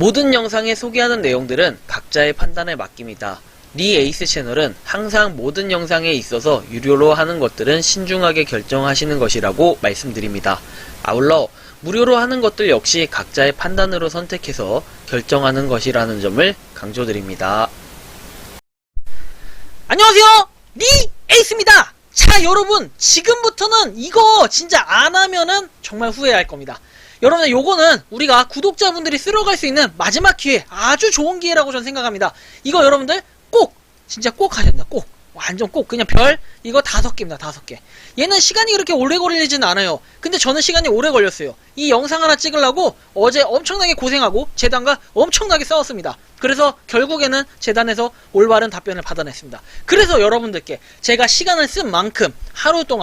모든 영상에 소개하는 내용들은 각자의 판단에 맡깁니다. 리 에이스 채널은 항상 모든 영상에 있어서 유료로 하는 것들은 신중하게 결정하시는 것이라고 말씀드립니다. 아울러 무료로 하는 것들 역시 각자의 판단으로 선택해서 결정하는 것이라는 점을 강조드립니다. 안녕하세요, 리 에이스입니다. 자, 여러분, 지금부터는 이거 진짜 안 하면은 정말 후회할 겁니다. 여러분들, 요거는 우리가 구독자분들이 쓸어갈 수 있는 마지막 기회, 아주 좋은 기회라고 저는 생각합니다. 이거 여러분들 꼭, 진짜 꼭 하셔야 됩니다. 꼭, 완전 꼭. 그냥 별 이거 5개입니다. 5개. 얘는 시간이 그렇게 오래 걸리진 않아요. 근데 저는 시간이 오래 걸렸어요. 이 영상 하나 찍으려고 어제 엄청나게 고생하고 재단과 엄청나게 싸웠습니다. 그래서 결국에는 재단에서 올바른 답변을 받아냈습니다. 그래서 여러분들께 제가 시간을 쓴 만큼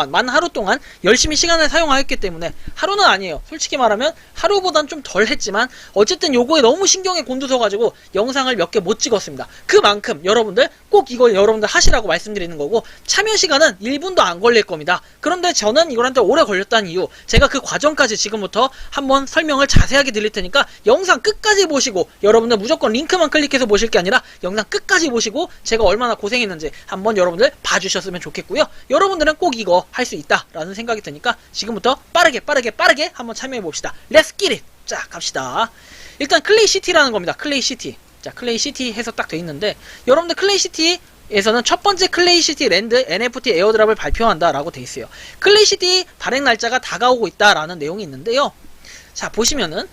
만 하루 동안 열심히 시간을 사용하였기 때문에, 하루는 아니에요. 솔직히 말하면 하루보단 좀 덜 했지만 어쨌든 요거에 너무 신경에 곤두서가지고 영상을 몇 개 못 찍었습니다. 그만큼 여러분들 꼭 이거 여러분들 하시라고 말씀드리는 거고, 참여 시간은 1분도 안 걸릴 겁니다. 그런데 저는 이거한테 오래 걸렸다는 이유, 제가 그 과정까지 지금부터 한번 설명을 자세하게 드릴 테니까 영상 끝까지 보시고, 여러분들 무조건 링크만 클릭해서 보실 게 아니라 영상 끝까지 보시고 제가 얼마나 고생했는지 한번 여러분들 봐주셨으면 좋겠고요. 여러분들은 꼭 이거 할 수 있다라는 생각이 드니까 지금부터 빠르게 한번 참여해봅시다. 렛츠 기릿! 자, 갑시다. 일단 클레이시티라는 겁니다. 클레이시티. 자, 클레이시티 해서 딱 돼 있는데, 여러분들 클레이시티에서는 첫 번째 클레이시티 랜드 NFT 에어드랍을 발표한다라고 돼 있어요. 클레이시티 발행 날짜가 다가오고 있다라는 내용이 있는데요. 자, 보시면은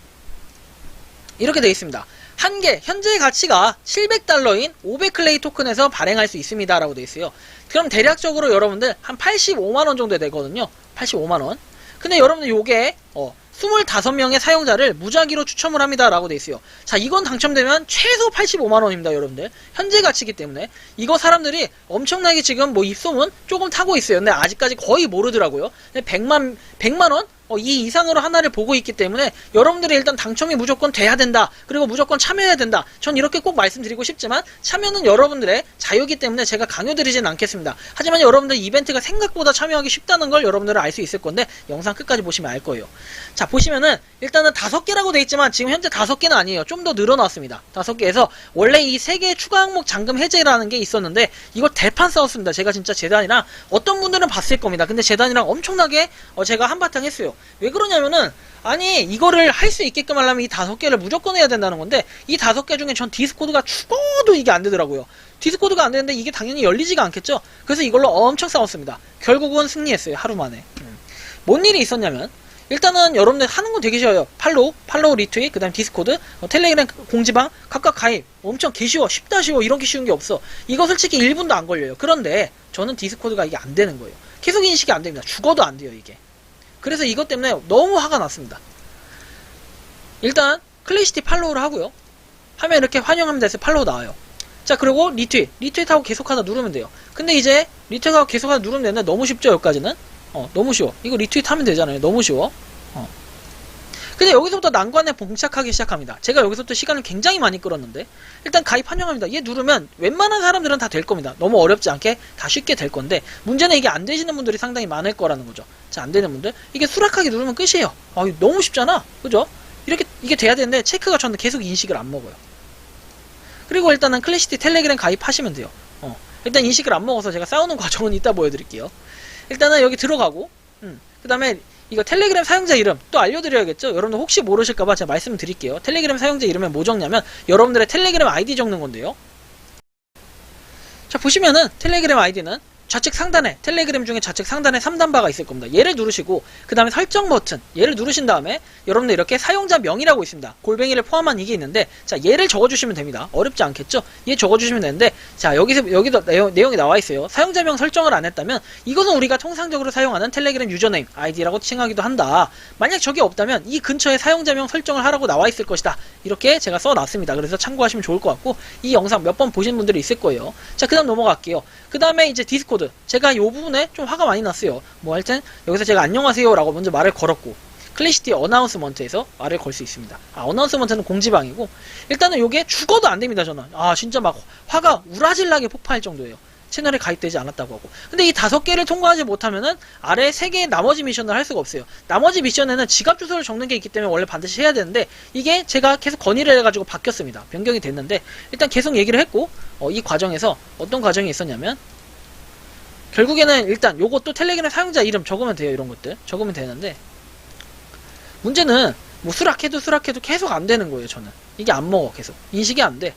이렇게 돼 있습니다. 한 개, 현재 가치가 700달러인 500클레이 토큰에서 발행할 수 있습니다 라고 돼 있어요. 그럼 대략적으로 여러분들 한 85만원 정도 되거든요. 85만원. 근데 여러분들 요게 25명의 사용자를 무작위로 추첨을 합니다 라고 돼 있어요. 자, 이건 당첨되면 최소 85만원입니다 여러분들. 현재 가치이기 때문에 이거 사람들이 엄청나게 지금 뭐 입소문 조금 타고 있어요. 근데 아직까지 거의 모르더라고요. 100만원? 이 이상으로 하나를 보고 있기 때문에 여러분들이 일단 당첨이 무조건 돼야 된다, 그리고 무조건 참여해야 된다, 전 이렇게 꼭 말씀드리고 싶지만 참여는 여러분들의 자유이기 때문에 제가 강요드리진 않겠습니다. 하지만 여러분들 이벤트가 생각보다 참여하기 쉽다는 걸 여러분들은 알 수 있을 건데 영상 끝까지 보시면 알 거예요. 자, 보시면은 일단은 5개라고 돼 있지만 지금 현재 5개는 아니에요. 좀 더 늘어났습니다. 5개에서 원래 이 3개 추가 항목 잠금 해제라는 게 있었는데 이거 대판 싸웠습니다. 제가 진짜 재단이랑, 어떤 분들은 봤을 겁니다. 근데 재단이랑 엄청나게 제가 한바탕 했어요. 왜 그러냐면은, 아니 이거를 할 수 있게끔 하려면 이 5개를 무조건 해야 된다는 건데, 이 5개 중에 전 디스코드가 죽어도 이게 안 되더라고요. 디스코드가 안 되는데 이게 당연히 열리지가 않겠죠. 그래서 이걸로 엄청 싸웠습니다. 결국은 승리했어요. 하루 만에. 뭔 일이 있었냐면, 일단은 여러분들 하는 건 되게 쉬워요. 팔로우 리트윗, 그 다음 디스코드, 텔레그램 공지방 각각 가입. 엄청 개 쉬워. 쉽다 쉬워. 이런 게 쉬운 게 없어. 이거 솔직히 1분도 안 걸려요. 그런데 저는 디스코드가 이게 안 되는 거예요. 계속 인식이 안 됩니다. 죽어도 안 돼요 이게. 그래서 이것 때문에 너무 화가 났습니다. 일단 클레이시티 팔로우를 하고요. 하면 이렇게 환영합니다 해서 팔로우 나와요. 자, 그리고 리트윗하고 계속하다 누르면 돼요. 근데 이제 리트윗하고 계속하다 누르면 되는데 너무 쉽죠 여기까지는? 너무 쉬워. 이거 리트윗 하면 되잖아요. 너무 쉬워. 근데 여기서부터 난관에 봉착하기 시작합니다. 제가 여기서부터 시간을 굉장히 많이 끌었는데, 일단 가입 환영합니다. 얘 누르면 웬만한 사람들은 다 될 겁니다. 너무 어렵지 않게 다 쉽게 될 건데, 문제는 이게 안 되시는 분들이 상당히 많을 거라는 거죠. 자, 안 되는 분들, 이게 수락하기 누르면 끝이에요. 너무 쉽잖아. 그죠? 이게 돼야 되는데 체크가 저는 계속 인식을 안 먹어요. 그리고 일단은 클래시티 텔레그램 가입하시면 돼요. 일단 인식을 안 먹어서 제가 싸우는 과정은 이따 보여드릴게요. 일단은 여기 들어가고, 그 다음에 이거 텔레그램 사용자 이름 또 알려드려야겠죠? 여러분들 혹시 모르실까봐 제가 말씀드릴게요. 텔레그램 사용자 이름에 뭐 적냐면 여러분들의 텔레그램 아이디 적는 건데요. 자, 보시면은 텔레그램 아이디는 좌측 상단에, 텔레그램 중에 좌측 상단에 3단 바가 있을 겁니다. 얘를 누르시고 그 다음에 설정 버튼, 얘를 누르신 다음에 여러분들 이렇게 사용자명이라고 있습니다. 골뱅이를 포함한 이게 있는데, 자, 얘를 적어주시면 됩니다. 어렵지 않겠죠? 얘 적어주시면 되는데, 자, 여기도 내용이 나와 있어요. 사용자명 설정을 안 했다면 이것은 우리가 통상적으로 사용하는 텔레그램 유저네임, 아이디라고 칭하기도 한다. 만약 저게 없다면 이 근처에 사용자명 설정을 하라고 나와 있을 것이다. 이렇게 제가 써놨습니다. 그래서 참고하시면 좋을 것 같고, 이 영상 몇 번 보신 분들이 있을 거예요. 자, 그 다음 넘어갈게요. 그 다음에 이제 디스코드. 제가 이 부분에 좀 화가 많이 났어요. 뭐 하여튼 여기서 제가 안녕하세요 라고 먼저 말을 걸었고, 클래시티 어나운스먼트에서 말을 걸 수 있습니다. 어나운스먼트는 공지방이고, 일단은 요게 죽어도 안 됩니다. 저는 진짜 막 화가 우라질나게 폭파할 정도예요. 채널에 가입되지 않았다고 하고. 근데 이 5개를 통과하지 못하면은 아래 3개의 나머지 미션을 할 수가 없어요. 나머지 미션에는 지갑 주소를 적는 게 있기 때문에 원래 반드시 해야 되는데 이게 제가 계속 건의를 해가지고 바뀌었습니다. 변경이 됐는데 일단 계속 얘기를 했고 이 과정에서 어떤 과정이 있었냐면 결국에는 일단 요것도 텔레그램 사용자 이름 적으면 돼요. 이런 것들 적으면 되는데 문제는 뭐 수락해도 계속 안 되는 거예요. 저는 이게 안 먹어. 계속 인식이 안 돼.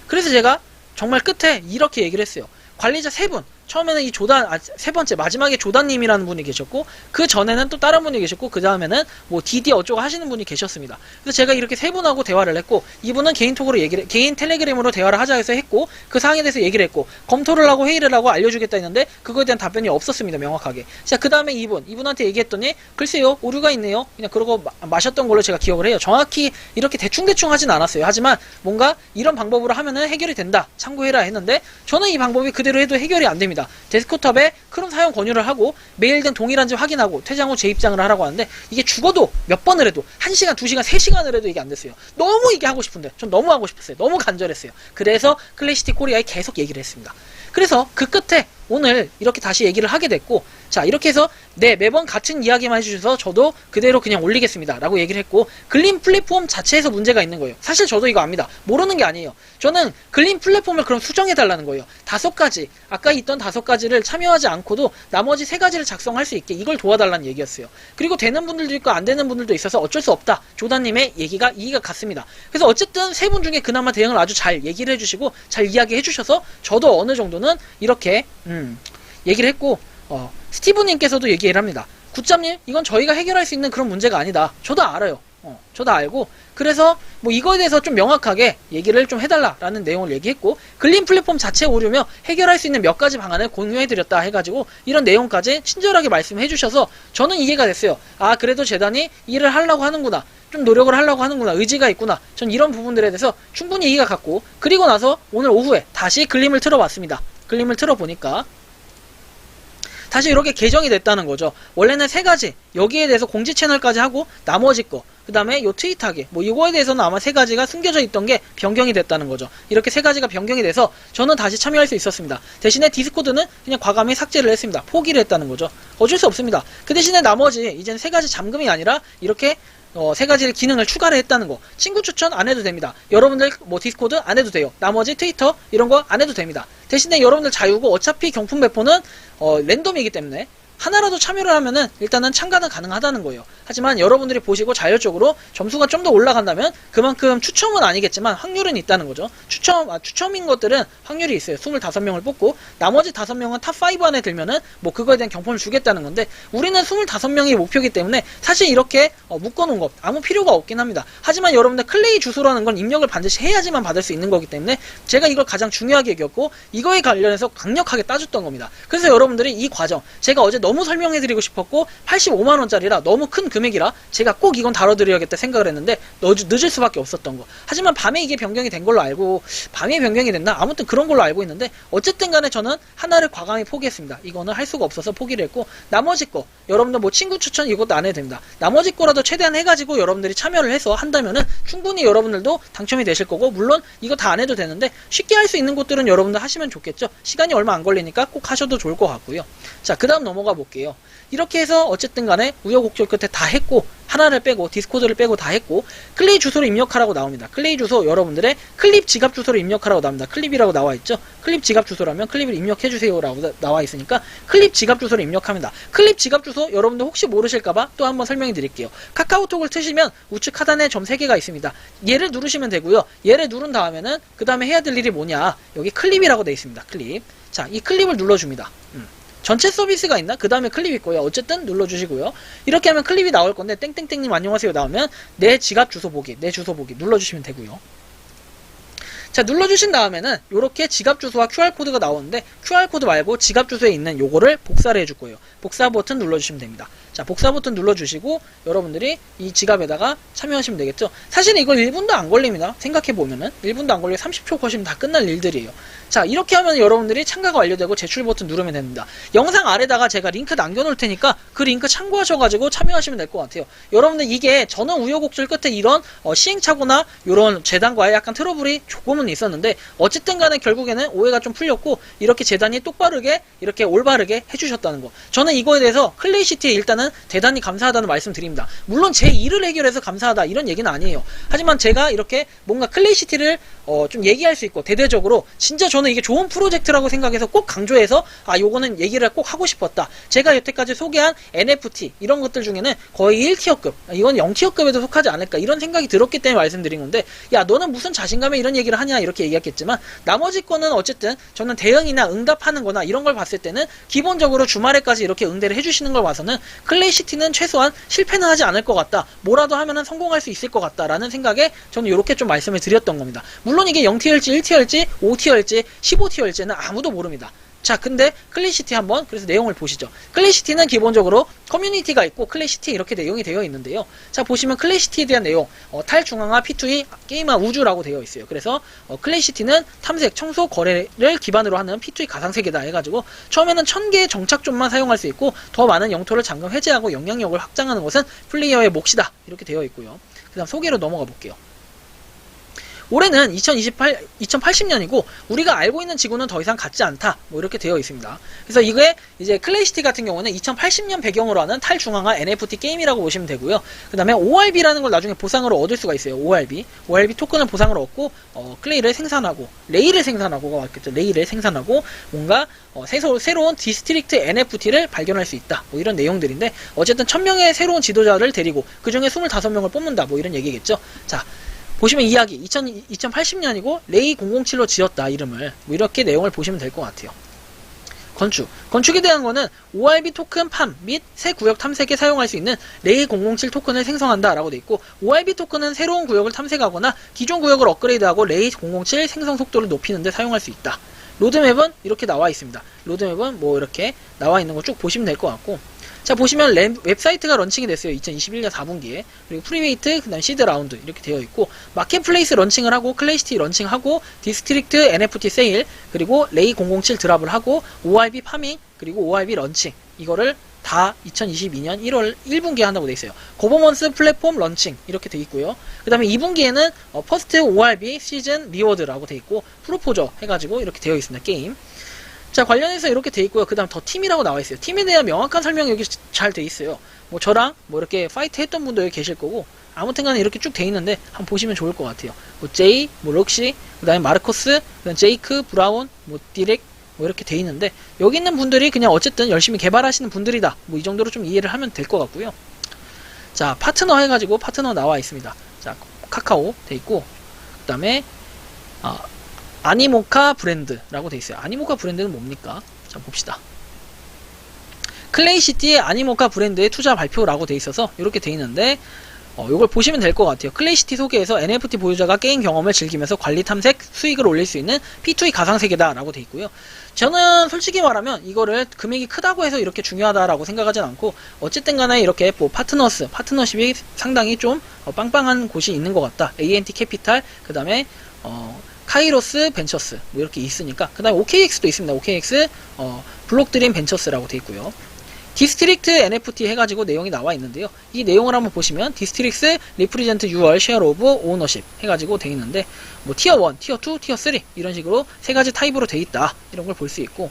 그래서 제가 정말 끝에 이렇게 얘기를 했어요. 관리자 3분. 처음에는 이 조단, 세 번째, 마지막에 조단님이라는 분이 계셨고, 그 전에는 또 다른 분이 계셨고, 그 다음에는 뭐 디디 어쩌고 하시는 분이 계셨습니다. 그래서 제가 이렇게 3분하고 대화를 했고, 이분은 개인톡으로 개인 텔레그램으로 대화를 하자 해서 했고, 그 사항에 대해서 얘기를 했고, 검토를 하고 회의를 하고 알려주겠다 했는데, 그거에 대한 답변이 없었습니다, 명확하게. 자, 그 다음에 이분한테 얘기했더니, 글쎄요, 오류가 있네요. 그냥 그러고 마셨던 걸로 제가 기억을 해요. 정확히 이렇게 대충대충 하진 않았어요. 하지만, 뭔가 이런 방법으로 하면은 해결이 된다. 참고해라 했는데, 저는 이 방법이 그대로 해도 해결이 안 됩니다. 데스크톱에 크롬 사용 권유를 하고 메일 등 동일한지 확인하고 퇴장 후 재입장을 하라고 하는데 이게 죽어도 몇 번을 해도 1시간, 2시간, 3시간을 해도 이게 안 됐어요. 너무 이게 하고 싶은데 전 너무 하고 싶었어요. 너무 간절했어요. 그래서 클래시티 코리아에 계속 얘기를 했습니다. 그래서 그 끝에 오늘 이렇게 다시 얘기를 하게 됐고 자 이렇게 해서 네 매번 같은 이야기만 해주셔서 저도 그대로 그냥 올리겠습니다 라고 얘기를 했고 글림 플랫폼 자체에서 문제가 있는 거예요. 사실 저도 이거 압니다. 모르는 게 아니에요. 저는 글림 플랫폼을 그럼 수정해달라는 거예요. 5가지 아까 있던 5가지를 참여하지 않고도 나머지 3가지를 작성할 수 있게 이걸 도와달라는 얘기였어요. 그리고 되는 분들도 있고 안 되는 분들도 있어서 어쩔 수 없다. 조단님의 얘기가 이의가 같습니다. 그래서 어쨌든 3분 중에 그나마 대응을 아주 잘 얘기를 해주시고 잘 이야기해 주셔서 저도 어느 정도는 이렇게 얘기를 했고 스티브님께서도 얘기를 합니다. 굿잡님 이건 저희가 해결할 수 있는 그런 문제가 아니다. 저도 알아요. 저도 알고 그래서 뭐 이거에 대해서 좀 명확하게 얘기를 좀 해달라라는 내용을 얘기했고 글림 플랫폼 자체 오류며 해결할 수 있는 몇 가지 방안을 공유해드렸다 해가지고 이런 내용까지 친절하게 말씀해 주셔서 저는 이해가 됐어요. 아 그래도 재단이 일을 하려고 하는구나. 좀 노력을 하려고 하는구나. 의지가 있구나. 전 이런 부분들에 대해서 충분히 이해가 갔고 그리고 나서 오늘 오후에 다시 글림을 틀어봤습니다. 글림을 틀어보니까 다시 이렇게 개정이 됐다는 거죠. 원래는 3가지 여기에 대해서 공지 채널까지 하고 나머지 거 그 다음에 요 트윗하기 뭐 이거에 대해서는 아마 3가지가 숨겨져 있던 게 변경이 됐다는 거죠. 이렇게 3가지가 변경이 돼서 저는 다시 참여할 수 있었습니다. 대신에 디스코드는 그냥 과감히 삭제를 했습니다. 포기를 했다는 거죠. 어쩔 수 없습니다. 그 대신에 나머지 이제는 3가지 잠금이 아니라 이렇게 3가지의 기능을 추가를 했다는 거. 친구 추천 안 해도 됩니다. 여러분들 뭐 디스코드 안 해도 돼요. 나머지 트위터 이런 거 안 해도 됩니다. 대신에 여러분들 자유고 어차피 경품 배포는 랜덤이기 때문에 하나라도 참여를 하면은 일단은 참가는 가능하다는 거예요. 하지만 여러분들이 보시고 자율적으로 점수가 좀 더 올라간다면 그만큼 추첨은 아니겠지만 확률은 있다는 거죠. 추첨인 것들은 확률이 있어요. 25명을 뽑고 나머지 5명은 탑5 안에 들면은 뭐 그거에 대한 경품을 주겠다는 건데 우리는 25명이 목표이기 때문에 사실 이렇게 묶어놓은 것 아무 필요가 없긴 합니다. 하지만 여러분들 클레이 주소라는 건 입력을 반드시 해야지만 받을 수 있는 거기 때문에 제가 이걸 가장 중요하게 여겼고 이거에 관련해서 강력하게 따졌던 겁니다. 그래서 여러분들이 이 과정 제가 어제 너무 설명해드리고 싶었고 85만원짜리라 너무 큰 금액이라 제가 꼭 이건 다뤄드려야겠다 생각을 했는데 늦을 수밖에 없었던 거. 하지만 밤에 이게 변경이 된 걸로 알고 밤에 변경이 됐나? 아무튼 그런 걸로 알고 있는데 어쨌든 간에 저는 하나를 과감히 포기했습니다. 이거는 할 수가 없어서 포기를 했고 나머지 거 여러분들 뭐 친구 추천 이것도 안 해도 됩니다. 나머지 거라도 최대한 해가지고 여러분들이 참여를 해서 한다면은 충분히 여러분들도 당첨이 되실 거고 물론 이거 다 안 해도 되는데 쉽게 할 수 있는 것들은 여러분들 하시면 좋겠죠. 시간이 얼마 안 걸리니까 꼭 하셔도 좋을 것 같고요. 자 그 다음 넘어가 볼게요. 이렇게 해서 어쨌든 간에 우여곡절 끝에 다 했고 하나를 빼고 디스코드를 빼고 다 했고 클레이 주소를 입력하라고 나옵니다. 클레이 주소 여러분들의 클립 지갑 주소를 입력하라고 나옵니다. 클립이라고 나와있죠. 클립 지갑 주소라면 클립을 입력해주세요 라고 나와있으니까 클립 지갑 주소를 입력합니다. 클립 지갑 주소 여러분들 혹시 모르실까봐 또 한번 설명해 드릴게요. 카카오톡을 트시면 우측 하단에 점 3개가 있습니다. 얘를 누르시면 되고요. 얘를 누른 다음에는 그 다음에 해야 될 일이 뭐냐 여기 클립이라고 되어 있습니다. 클립. 자, 이 클립을 눌러줍니다. 전체 서비스가 있나? 그 다음에 클립 있고요. 어쨌든 눌러주시고요. 이렇게 하면 클립이 나올 건데 땡땡땡님 안녕하세요 나오면 내 지갑 주소 보기, 내 주소 보기 눌러주시면 되고요. 자 눌러주신 다음에는 이렇게 지갑 주소와 QR코드가 나오는데 QR코드 말고 지갑 주소에 있는 요거를 복사를 해줄 거예요. 복사 버튼 눌러주시면 됩니다. 자 복사 버튼 눌러주시고 여러분들이 이 지갑에다가 참여하시면 되겠죠. 사실 이거 1분도 안 걸립니다. 생각해보면은 1분도 안 걸리고 30초 거시면 다 끝날 일들이에요. 자, 이렇게 하면 여러분들이 참가가 완료되고 제출 버튼 누르면 됩니다. 영상 아래다가 제가 링크 남겨놓을 테니까 그 링크 참고하셔가지고 참여하시면 될 것 같아요. 여러분들 이게 저는 우여곡절 끝에 이런 시행착오나 이런 재단과의 약간 트러블이 조금은 있었는데 어쨌든 간에 결국에는 오해가 좀 풀렸고 이렇게 재단이 똑바르게 이렇게 올바르게 해주셨다는 거. 저는 이거에 대해서 클레이시티에 일단은 대단히 감사하다는 말씀 드립니다. 물론 제 일을 해결해서 감사하다 이런 얘기는 아니에요. 하지만 제가 이렇게 뭔가 클레이시티를 좀 얘기할 수 있고 대대적으로 진짜 저는 이게 좋은 프로젝트라고 생각해서 꼭 강조해서 요거는 얘기를 꼭 하고 싶었다. 제가 여태까지 소개한 NFT 이런 것들 중에는 거의 1티어급 이건 0티어급에도 속하지 않을까 이런 생각이 들었기 때문에 말씀드린 건데 야 너는 무슨 자신감에 이런 얘기를 하냐 이렇게 얘기했겠지만 나머지 거는 어쨌든 저는 대응이나 응답하는 거나 이런 걸 봤을 때는 기본적으로 주말에까지 이렇게 응대를 해주시는 걸 봐서는 클레이시티는 최소한 실패는 하지 않을 것 같다. 뭐라도 하면은 성공할 수 있을 것 같다라는 생각에 저는 이렇게 좀 말씀을 드렸던 겁니다. 물론 이게 0티어일지 1티어일지 5티어일지 15티어일지는 아무도 모릅니다. 자, 근데 클래시티 한번 그래서 내용을 보시죠. 클래시티는 기본적으로 커뮤니티가 있고 클래시티 이렇게 내용이 되어 있는데요. 자, 보시면 클래시티에 대한 내용 탈중앙화 P2E 게임화 우주라고 되어 있어요. 그래서 클래시티는 탐색, 청소, 거래를 기반으로 하는 P2E 가상세계다 해가지고 처음에는 1000개의 정착존만 사용할 수 있고 더 많은 영토를 잠금 해제하고 영향력을 확장하는 것은 플레이어의 몫이다 이렇게 되어 있고요. 그 다음 소개로 넘어가 볼게요. 올해는 2080년이고 우리가 알고 있는 지구는 더 이상 같지 않다 뭐 이렇게 되어 있습니다. 그래서 이게 이제 클레이시티 같은 경우는 2080년 배경으로 하는 탈중앙화 NFT 게임이라고 보시면 되고요. 그 다음에 ORB라는 걸 나중에 보상으로 얻을 수가 있어요. ORB 토큰을 보상으로 얻고 클레이를 생산하고 레이를 생산하고가 맞겠죠. 레이를 생산하고 뭔가 새로운 디스트릭트 NFT를 발견할 수 있다 뭐 이런 내용들인데 어쨌든 1000명의 새로운 지도자를 데리고 그 중에 25명을 뽑는다 뭐 이런 얘기겠죠. 자, 보시면 이야기 2080년이고 레이 007로 지었다 이름을 뭐 이렇게 내용을 보시면 될 것 같아요. 건축에 대한 거는 ORB 토큰 팜 및 새 구역 탐색에 사용할 수 있는 레이 007 토큰을 생성한다 라고 되어 있고 ORB 토큰은 새로운 구역을 탐색하거나 기존 구역을 업그레이드하고 레이 007 생성 속도를 높이는 데 사용할 수 있다. 로드맵은 이렇게 나와 있습니다. 로드맵은 뭐 이렇게 나와 있는 거 쭉 보시면 될 것 같고 자, 보시면 웹사이트가 런칭이 됐어요. 2021년 4분기에. 그리고 프리웨이트, 그 다음 시드 라운드 이렇게 되어 있고 마켓플레이스 런칭을 하고 클래시티 런칭하고 디스트릭트 NFT 세일 그리고 레이 007 드랍을 하고 ORB 파밍 그리고 ORB 런칭 이거를 다 2022년 1월 1분기에 한다고 되어 있어요. 거버먼스 플랫폼 런칭 이렇게 되어 있고요. 그 다음에 2분기에는 퍼스트 ORB 시즌 리워드라고 되어 있고 프로포저 해가지고 이렇게 되어 있습니다. 게임. 자, 관련해서 이렇게 돼 있고요. 그 다음 더 팀이라고 나와 있어요. 팀에 대한 명확한 설명이 여기 잘 돼 있어요. 뭐 저랑 뭐 이렇게 파이트 했던 분도 여기 계실 거고 아무튼 간에 이렇게 쭉 돼 있는데 한번 보시면 좋을 것 같아요. 뭐 제이, 뭐 럭시, 그 다음에 마르코스, 그 다음 제이크, 브라운, 뭐 디렉 뭐 이렇게 돼 있는데 여기 있는 분들이 그냥 어쨌든 열심히 개발하시는 분들이다. 뭐 이 정도로 좀 이해를 하면 될 것 같고요. 자, 파트너 해가지고 파트너 나와 있습니다. 자, 카카오 돼 있고 그 다음에 아니모카 브랜드라고 돼 있어요. 아니모카 브랜드는 뭡니까? 자, 봅시다. 클레이시티의 아니모카 브랜드의 투자 발표라고 돼 있어서 이렇게 돼 있는데 이걸 보시면 될 것 같아요. 클레이시티 소개에서 NFT 보유자가 게임 경험을 즐기면서 관리 탐색 수익을 올릴 수 있는 P2E 가상세계다 라고 돼 있고요. 저는 솔직히 말하면 이거를 금액이 크다고 해서 이렇게 중요하다라고 생각하진 않고 어쨌든 간에 이렇게 뭐 파트너십이 상당히 좀 빵빵한 곳이 있는 것 같다. ANT 캐피탈 그 다음에 카이로스 벤처스 뭐 이렇게 있으니까 그 다음에 OKX도 있습니다. OKX 블록드림 벤처스라고 돼 있고요. 디스트릭트 NFT 해가지고 내용이 나와 있는데요. 이 내용을 한번 보시면 디스트릭트 리프리젠트 유얼 쉐어 오브 오너십 해가지고 돼 있는데 뭐 티어 1, 티어 2, 티어 3 이런 식으로 세 가지 타입으로 돼 있다 이런 걸 볼 수 있고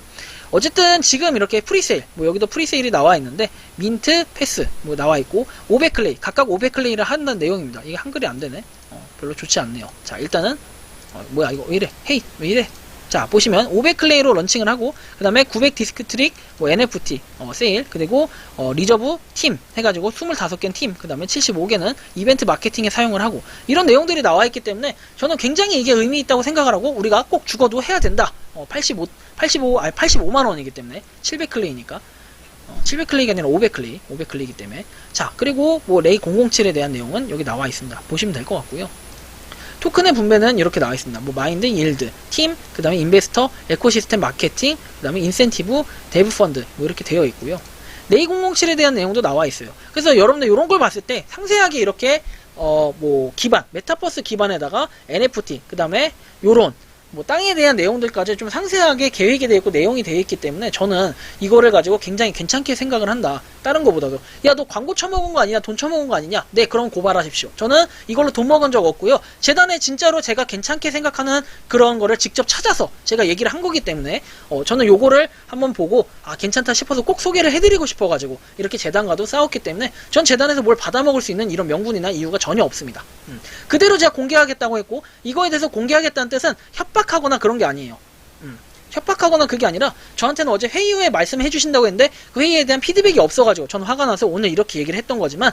어쨌든 지금 이렇게 프리세일 뭐 여기도 프리세일이 나와 있는데 민트 패스 뭐 나와 있고 500클레이 각각 500클레이를 한다는 내용입니다. 이게 한글이 안 되네. 별로 좋지 않네요. 자, 일단은 뭐야 이거 왜 이래 헤이 왜 이래. 자, 보시면 500클레이로 런칭을 하고 그 다음에 900 디스크 트릭 뭐 NFT 세일 그리고 리저브 팀 해가지고 25개는 팀 그 다음에 75개는 이벤트 마케팅에 사용을 하고 이런 내용들이 나와 있기 때문에 저는 굉장히 이게 의미 있다고 생각을 하고 우리가 꼭 죽어도 해야 된다. 85만 원이기 때문에 700클레이니까 700클레이가 아니라 500클레이기 때문에 자, 그리고 뭐 레이 007에 대한 내용은 여기 나와 있습니다. 보시면 될 것 같고요. 토큰의 분배는 이렇게 나와 있습니다. 뭐 마인드, 일드, 팀, 그 다음에 인베스터, 에코시스템 마케팅, 그 다음에 인센티브, 데브 펀드 뭐 이렇게 되어 있고요. 레이 007에 대한 내용도 나와 있어요. 그래서 여러분들 이런 걸 봤을 때 상세하게 이렇게 뭐 기반, 메타버스 기반에다가 NFT, 그 다음에 요런 뭐 땅에 대한 내용들까지 좀 상세하게 계획이 되어 있고 내용이 되어 있기 때문에 저는 이거를 가지고 굉장히 괜찮게 생각을 한다. 다른 거보다도. 야, 너 광고 처먹은 거 아니냐? 돈 처먹은 거 아니냐? 네, 그럼 고발하십시오. 저는 이걸로 돈 먹은 적 없고요. 재단에 진짜로 제가 괜찮게 생각하는 그런 거를 직접 찾아서 제가 얘기를 한 거기 때문에 저는 요거를 한번 보고 괜찮다 싶어서 꼭 소개를 해드리고 싶어가지고 이렇게 재단과도 싸웠기 때문에 전 재단에서 뭘 받아먹을 수 있는 이런 명분이나 이유가 전혀 없습니다. 그대로 제가 공개하겠다고 했고 이거에 대해서 공개하겠다는 뜻은 협박하거나 그런 게 아니에요. 협박하거나 그게 아니라 저한테는 어제 회의 후에 말씀해 주신다고 했는데 그 회의에 대한 피드백이 없어가지고 저는 화가 나서 오늘 이렇게 얘기를 했던 거지만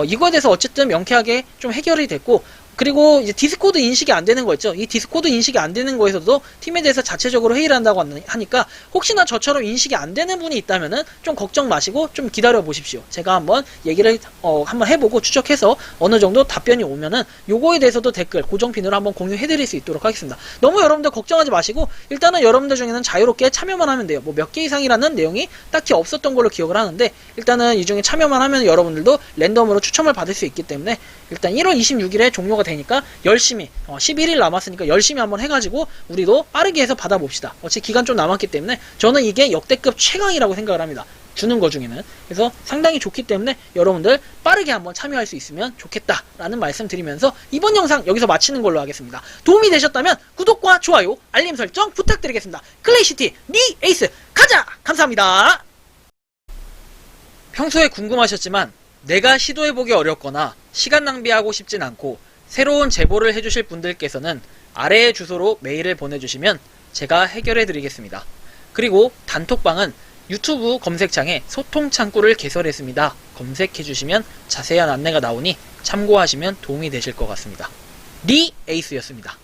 이거에 대해서 어쨌든 명쾌하게 좀 해결이 됐고 그리고 이제 디스코드 인식이 안 되는 거 있죠. 이 디스코드 인식이 안 되는 거에서도 팀에 대해서 자체적으로 회의를 한다고 하니까 혹시나 저처럼 인식이 안 되는 분이 있다면은 좀 걱정 마시고 좀 기다려 보십시오. 제가 한번 얘기를 한번 해보고 추적해서 어느 정도 답변이 오면은 요거에 대해서도 댓글 고정핀으로 한번 공유해 드릴 수 있도록 하겠습니다. 너무 여러분들 걱정하지 마시고 일단은 여러분들 중에는 자유롭게 참여만 하면 돼요. 뭐 몇 개 이상이라는 내용이 딱히 없었던 걸로 기억을 하는데 일단은 이 중에 참여만 하면 여러분들도 랜덤으로 추첨을 받을 수 있기 때문에 일단 1월 26일에 종료가 되니까 열심히 11일 남았으니까 열심히 한번 해가지고 우리도 빠르게 해서 받아봅시다. 어차피 기간 좀 남았기 때문에 저는 이게 역대급 최강이라고 생각을 합니다. 주는 거 중에는. 그래서 상당히 좋기 때문에 여러분들 빠르게 한번 참여할 수 있으면 좋겠다라는 말씀 드리면서 이번 영상 여기서 마치는 걸로 하겠습니다. 도움이 되셨다면 구독과 좋아요, 알림 설정 부탁드리겠습니다. 클레이시티 니 에이스 가자! 감사합니다. 평소에 궁금하셨지만 내가 시도해보기 어렵거나 시간 낭비하고 싶진 않고 새로운 제보를 해주실 분들께서는 아래의 주소로 메일을 보내주시면 제가 해결해드리겠습니다. 그리고 단톡방은 유튜브 검색창에 소통 창구를 개설했습니다. 검색해주시면 자세한 안내가 나오니 참고하시면 도움이 되실 것 같습니다. 리 에이스였습니다.